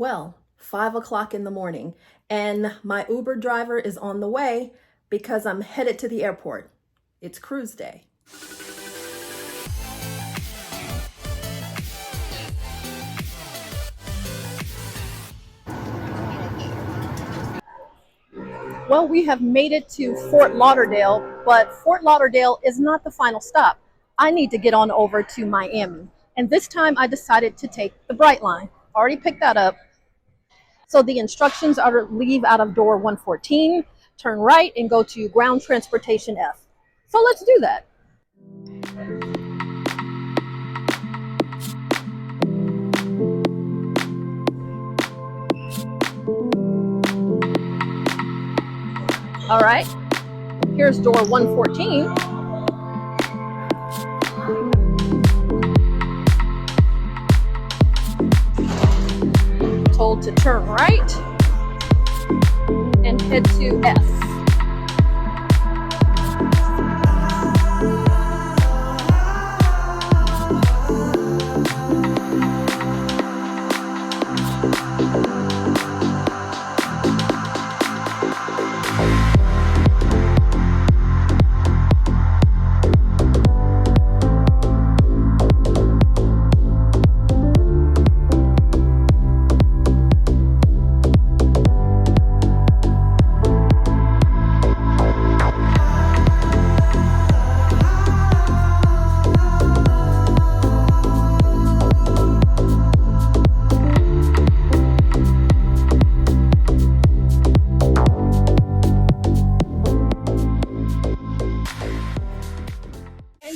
Well, 5 o'clock in the morning, and my Uber driver is on the way because I'm headed to the airport. It's cruise day. Well, we have made it to Fort Lauderdale, but Fort Lauderdale is not the final stop. I need to get on over to Miami. And this time I decided to take the Brightline. Already picked that up. So the instructions are to leave out of door 114, turn right, and go to ground transportation F. So let's do that. All right, here's door 114. Told to turn right and head to F.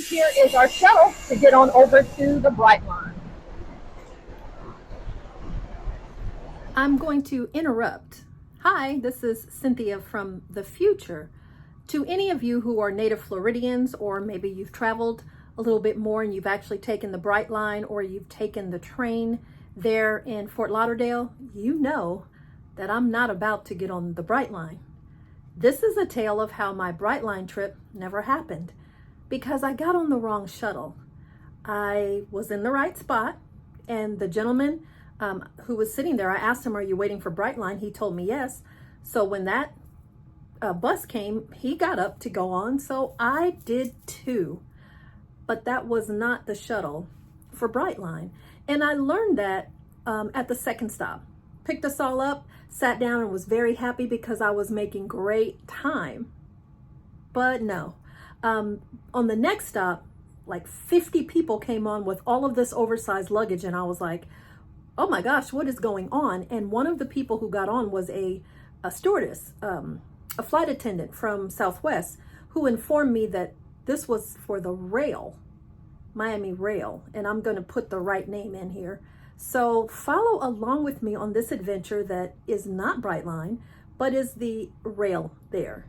Here is our shuttle to get on over to the Brightline. I'm going to interrupt. Hi, this is Cynthia from the future. To any of you who are native Floridians, or maybe you've traveled a little bit more and you've actually taken the Brightline or you've taken the train there in Fort Lauderdale, you know that I'm not about to get on the Brightline. This is a tale of how my Brightline trip never happened, because I got on the wrong shuttle. I was in the right spot, and the gentleman who was sitting there, I asked him, "Are you waiting for Brightline?" He told me yes. So when that bus came, he got up to go on, so I did too. But that was not the shuttle for Brightline. And I learned that at the second stop. Picked us all up, sat down, and was very happy because I was making great time. But no. On the next stop, like 50 people came on with all of this oversized luggage, and I was like, oh my gosh, what is going on? And one of the people who got on was a stewardess, a flight attendant from Southwest, who informed me that this was for the rail, Miami Rail, and I'm going to put the right name in here. So follow along with me on this adventure that is not Brightline, but is the rail there.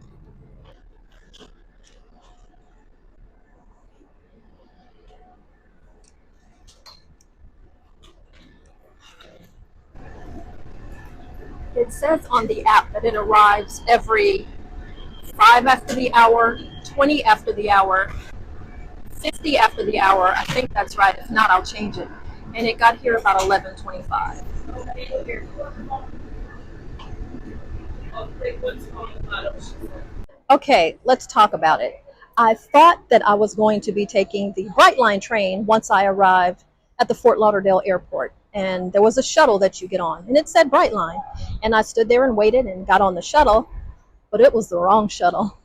It says on the app that it arrives every 5 after the hour, 20 after the hour, 50 after the hour. I think that's right. If not, I'll change it. And it got here about 11:25. Okay, let's talk about it. I thought that I was going to be taking the Brightline train once I arrived at the Fort Lauderdale airport. And there was a shuttle that you get on, and it said Brightline. And I stood there and waited and got on the shuttle, but it was the wrong shuttle.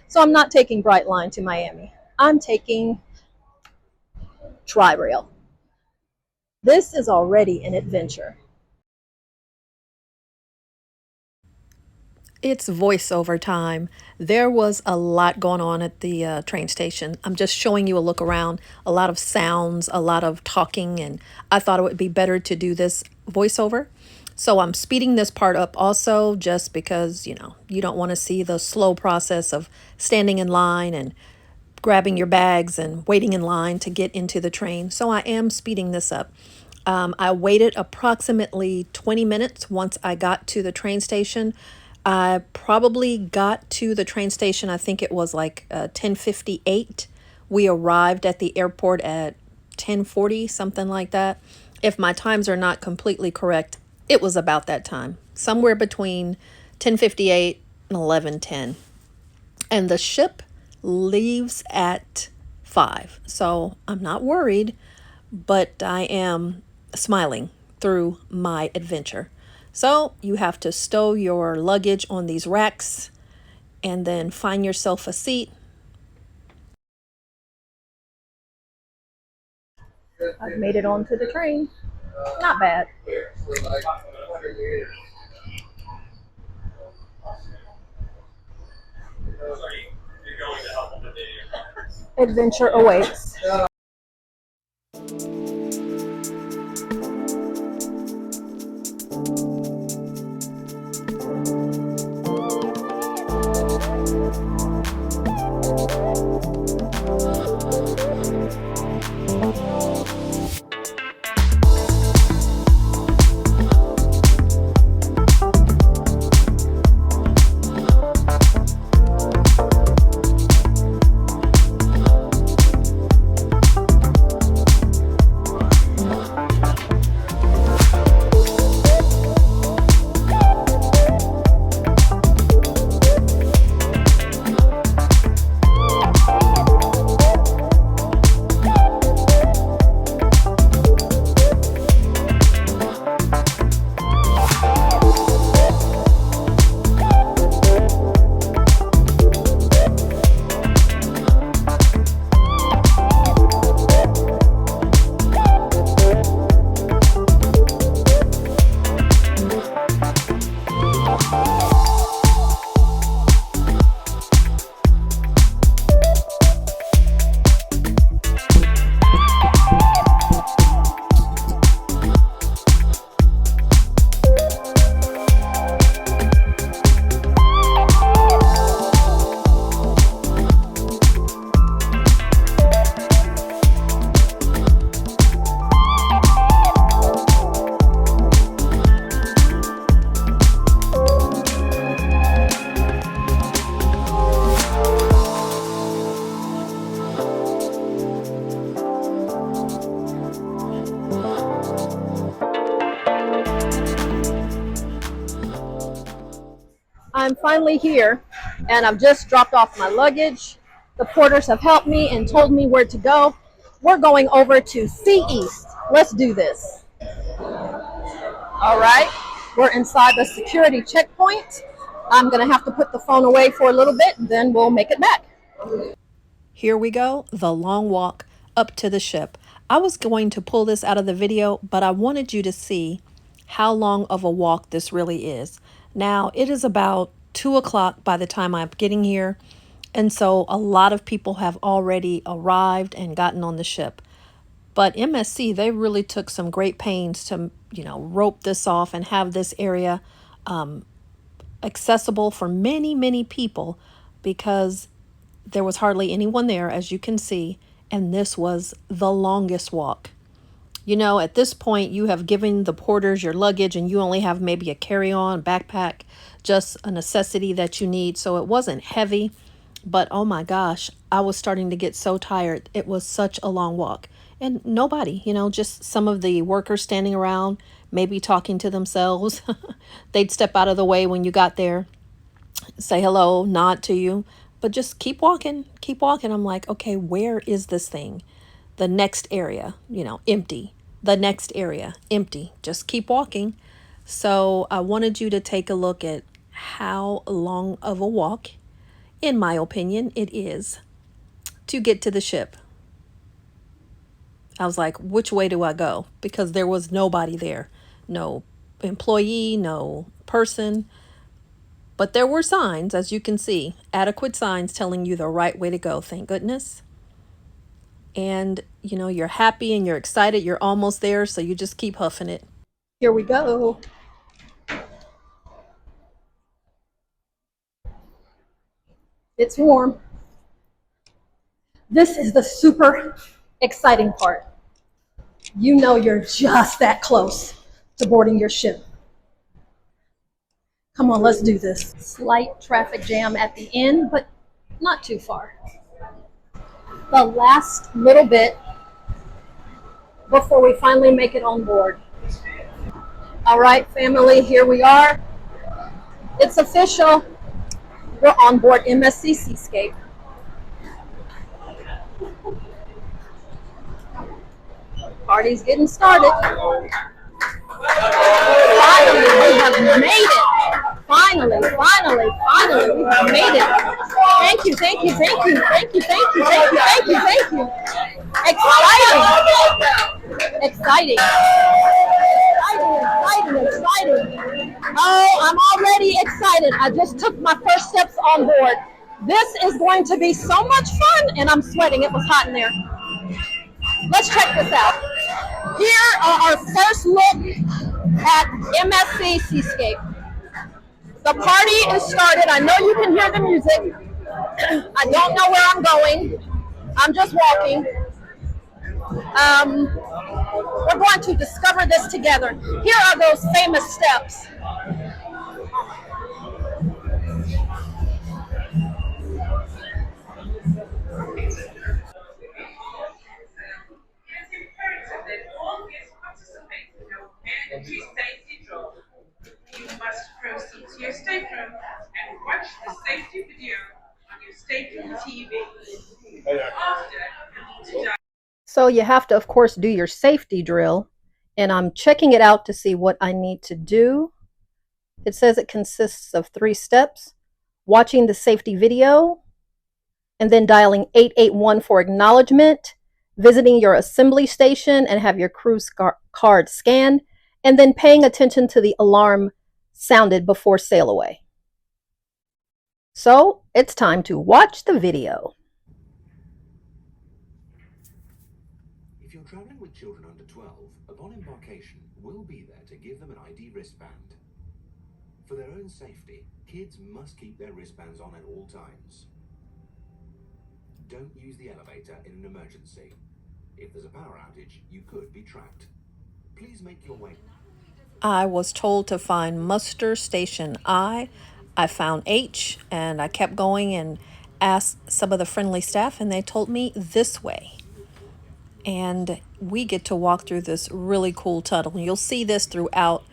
So I'm not taking Brightline to Miami. I'm taking Tri-Rail. This is already an adventure. It's voiceover time. There was a lot going on at the train station. I'm just showing you a look around, a lot of sounds, a lot of talking, and I thought it would be better to do this voiceover. So I'm speeding this part up also just because, you don't want to see the slow process of standing in line and grabbing your bags and waiting in line to get into the train. So I am speeding this up. I waited approximately 20 minutes once I got to the train station. I probably got to the train station, I think it was like 10:58. We arrived at the airport at 10:40, something like that. If my times are not completely correct, It was about that time, somewhere between 10:58 and 11:10. And the ship leaves at 5. So I'm not worried, but I am smiling through my adventure. So you have to stow your luggage on these racks and then find yourself a seat. I've made it onto the train. Not bad. Adventure awaits. I'm finally here, and I've just dropped off my luggage. The porters have helped me and told me where to go. We're going over to Sea East. Let's do this. All right, we're inside the security checkpoint. I'm gonna have to put the phone away for a little bit, then we'll make it back. Here we go, the long walk up to the ship. I was going to pull this out of the video, but I wanted you to see how long of a walk this really is. Now, it is about 2 o'clock by the time I'm getting here, and so a lot of people have already arrived and gotten on the ship. But MSC, they really took some great pains to, rope this off and have this area accessible for many, many people, because there was hardly anyone there, as you can see, and this was the longest walk. At this point, you have given the porters your luggage and you only have maybe a carry-on backpack, just a necessity that you need. So it wasn't heavy, but oh my gosh, I was starting to get so tired. It was such a long walk. And nobody, just some of the workers standing around, maybe talking to themselves. They'd step out of the way when you got there, say hello, nod to you, but just keep walking, keep walking. I'm like, okay, where is this thing? The next area, empty. The next area, empty. Just keep walking. So I wanted you to take a look at how long of a walk, in my opinion, it is to get to the ship. I was like, which way do I go? Because there was nobody there. No employee, no person. But there were signs, as you can see, adequate signs telling you the right way to go, thank goodness. And, you're happy and you're excited. You're almost there, so you just keep huffing it. Here we go. It's warm. This is the super exciting part. You're just that close to boarding your ship. Come on, let's do this. Slight traffic jam at the end, but not too far. The last little bit before we finally make it on board. All right, family, here we are. It's official. We're on board MSC Seascape. Party's getting started. Finally, we have made it. Finally, we have made it. Thank you. Exciting. Oh, I'm already excited. I just took my first steps on board. This is going to be so much fun, and I'm sweating. It was hot in there. Let's check this out. Here are our first look at MSC Seascape. The party is started. I know you can hear the music. I don't know where I'm going. I'm just walking. We're going to discover this together. Here are those famous steps. You must proceed to your stateroom and watch the safety video on your stateroom TV. After, you need to So you have to, of course, do your safety drill, and I'm checking it out to see what I need to do. It says it consists of 3 steps: watching the safety video, and then dialing 881 for acknowledgement, visiting your assembly station and have your cruise card scanned, and then paying attention to the alarm sounded before sail away. So it's time to watch the video. If you're traveling with children under 12, upon embarkation, we'll be there to give them an ID wristband. For their own safety, kids must keep their wristbands on at all times. Don't use the elevator in an emergency. If there's a power outage, you could be trapped. Please make your way. I was told to find muster station I found H, and I kept going and asked some of the friendly staff, and they told me this way. And we get to walk through this really cool tunnel. You'll see this throughout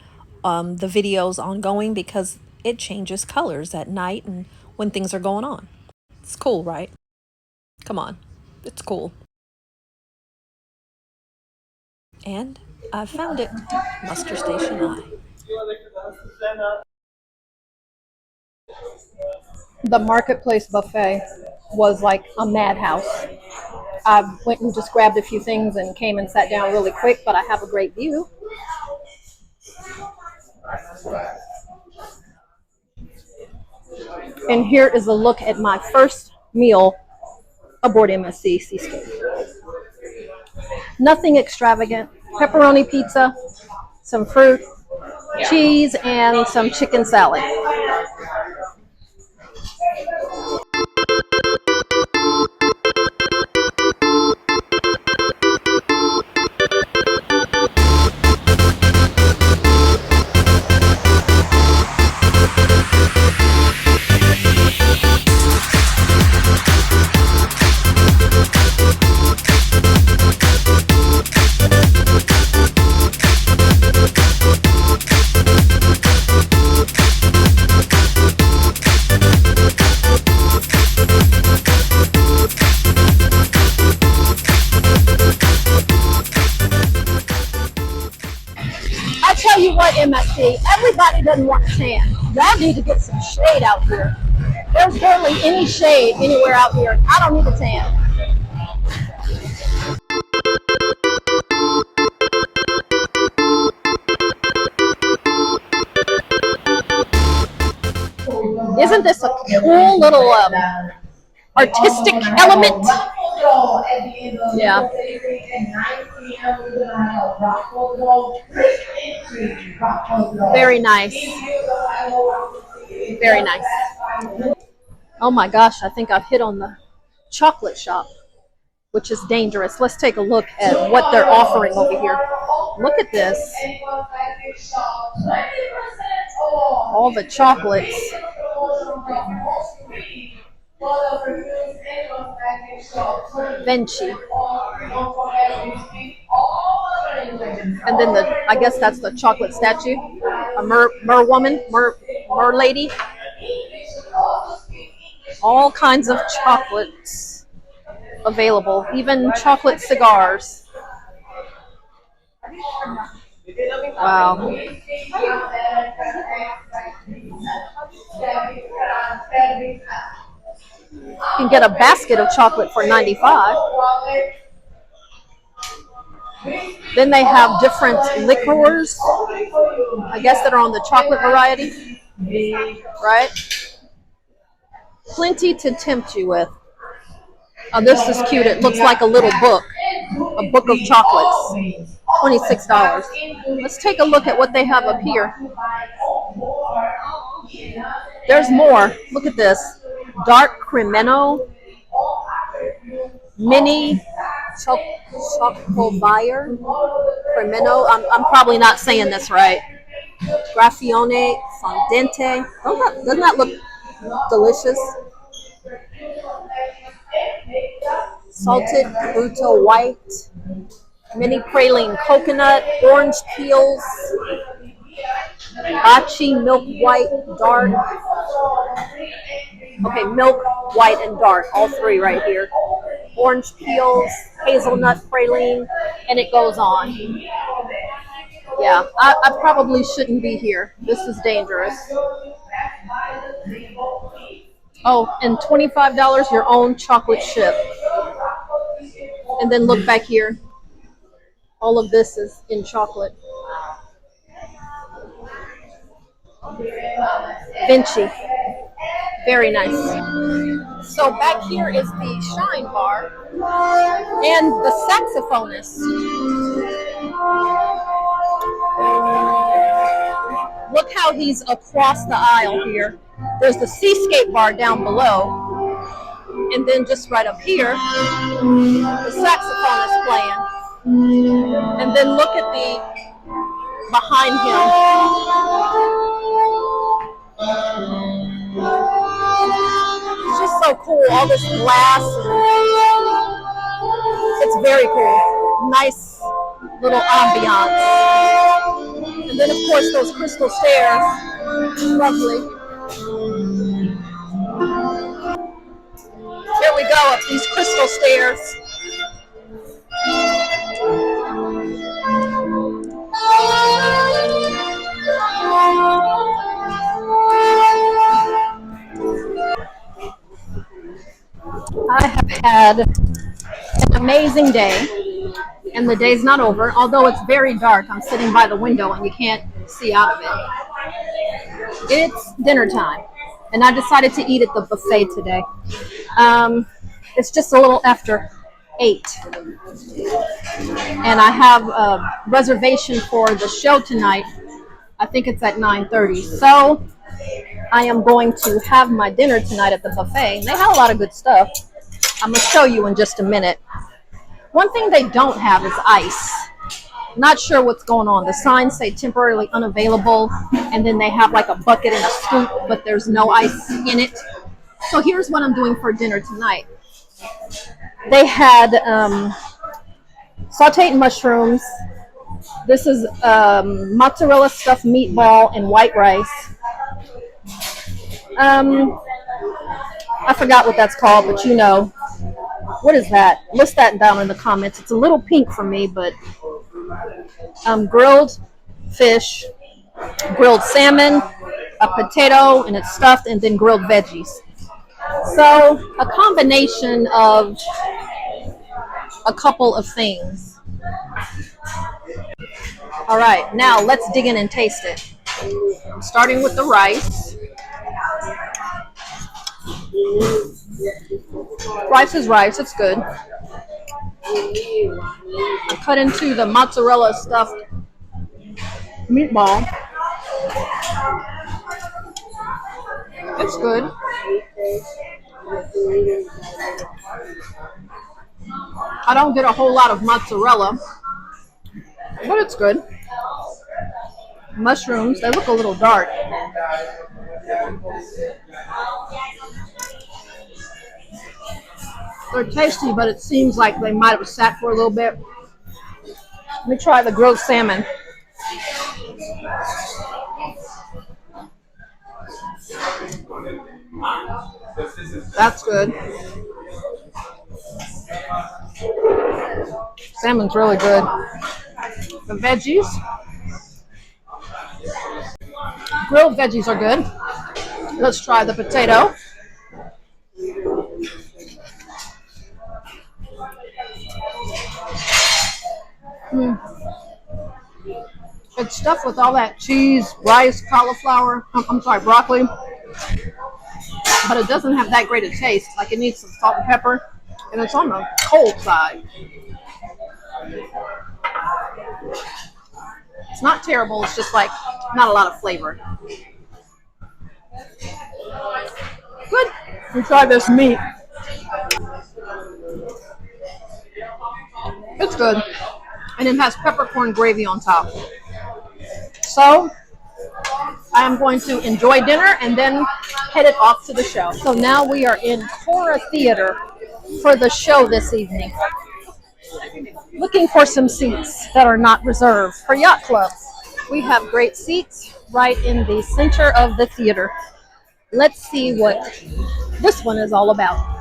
the videos ongoing because it changes colors at night and when things are going on. It's cool, right? Come on, it's cool. And I found it, muster station I. The marketplace buffet was like a madhouse. I went and just grabbed a few things and came and sat down really quick, but I have a great view. And here is a look at my first meal aboard MSC Seascape. Nothing extravagant. Pepperoni pizza, some fruit, cheese, and some chicken salad. I tell you what, MSC, everybody doesn't want tan. Y'all need to get some shade out here. There's barely any shade anywhere out here. I don't need a tan. Isn't this a cool little artistic element? Yeah. Very nice. Very nice. Oh my gosh, I think I've hit on the chocolate shop, which is dangerous. Let's take a look at what they're offering over here. Look at this. All the chocolates. Venchi. And then I guess that's the chocolate statue, a mer woman, mer lady. All kinds of chocolates available, even chocolate cigars. Wow. You can get a basket of chocolate for $95. Then they have different liqueurs, I guess, that are on the chocolate variety, right? Plenty to tempt you with. Oh, this is cute. It looks like a little book, a book of chocolates. $26. Let's take a look at what they have up here. There's more. Look at this. Dark Cremeno, Mini Chocobayer, Cremeno. I'm probably not saying this right. Graffione Fondente. Doesn't that look delicious? Salted Bruto White, Mini Praline Coconut, Orange Peels, Achi Milk White Dark. Okay, Milk, White, and Dark. All three right here. Orange Peels, Hazelnut Praline, and it goes on. Yeah, I probably shouldn't be here. This is dangerous. Oh, and $25 your own chocolate chip. And then look back here. All of this is in chocolate. Venchi. Very nice. So back here is the Shine Bar and the saxophonist. Look how he's across the aisle here. There's the Seascape bar down below. And then just right up here, the saxophonist playing. And then look at the behind him. It's just so cool, all this glass. It's very cool. Nice little ambiance. And then, of course, those crystal stairs. Lovely. Here we go, up these crystal stairs. I have had an amazing day, and the day's not over, although it's very dark. I'm sitting by the window and you can't see out of it. It's dinner time, and I decided to eat at the buffet today. It's just a little after 8, and I have a reservation for the show tonight. I think it's at 9:30, so I am going to have my dinner tonight at the buffet, and they have a lot of good stuff. I'm going to show you in just a minute. One thing they don't have is ice. Not sure what's going on. The signs say temporarily unavailable, and then they have like a bucket and a scoop, but there's no ice in it. So here's what I'm doing for dinner tonight. They had sauteed mushrooms. This is mozzarella stuffed meatball and white rice. I forgot what that's called, but you know. What is that? List that down in the comments. It's a little pink for me, but grilled fish, grilled salmon, a potato, and it's stuffed, and then grilled veggies. So a combination of a couple of things. All right, now let's dig in and taste it. I'm starting with the rice. Rice is rice, it's good. I cut into the mozzarella stuffed meatball. It's good. I don't get a whole lot of mozzarella, but it's good. Mushrooms, they look a little dark. They're tasty, but it seems like they might have sat for a little bit. Let me try the grilled salmon. That's good. Salmon's really good. The veggies, grilled veggies are good. Let's try the potato. It's stuffed with all that cheese, rice, cauliflower, I'm sorry, broccoli, but it doesn't have that great a taste. Like, it needs some salt and pepper, and it's on the cold side. It's not terrible, it's just like not a lot of flavor. Good. We try this meat. It's good. And it has peppercorn gravy on top. So I am going to enjoy dinner and then head it off to the show. So now we are in Cora Theater for the show this evening. Looking for some seats that are not reserved for yacht clubs. We have great seats right in the center of the theater. Let's see what this one is all about.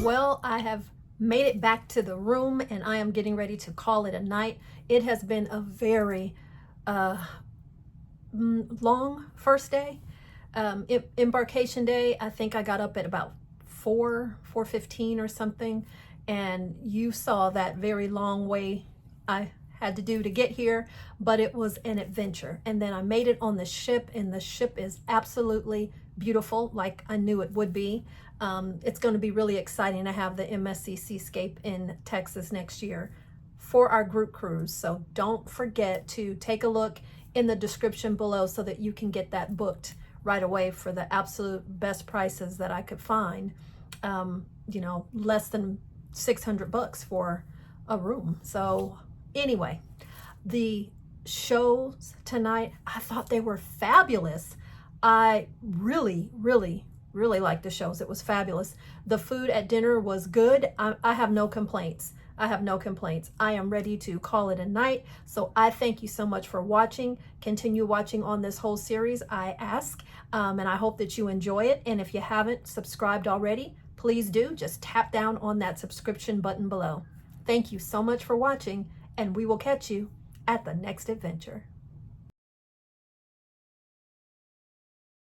Well, I have made it back to the room and I am getting ready to call it a night. It has been a very long first day. Embarkation day, I think I got up at about 4:15 or something, and you saw that very long way I had to do to get here, but it was an adventure. And then I made it on the ship, and the ship is absolutely beautiful, like I knew it would be. It's going to be really exciting to have the MSC Seascape in Texas next year. for our group cruise. So don't forget to take a look in the description below so that you can get that booked right away for the absolute best prices that I could find. You know, less than $600 for a room. So anyway, the shows tonight, I thought they were fabulous. I really liked the shows. It was fabulous. The food at dinner was good. I have no complaints. I have no complaints. I am ready to call it a night. So I thank you so much for watching. Continue watching on this whole series, I ask, and I hope that you enjoy it. And if you haven't subscribed already, please do. Just tap down on that subscription button below. Thank you so much for watching, and we will catch you at the next adventure.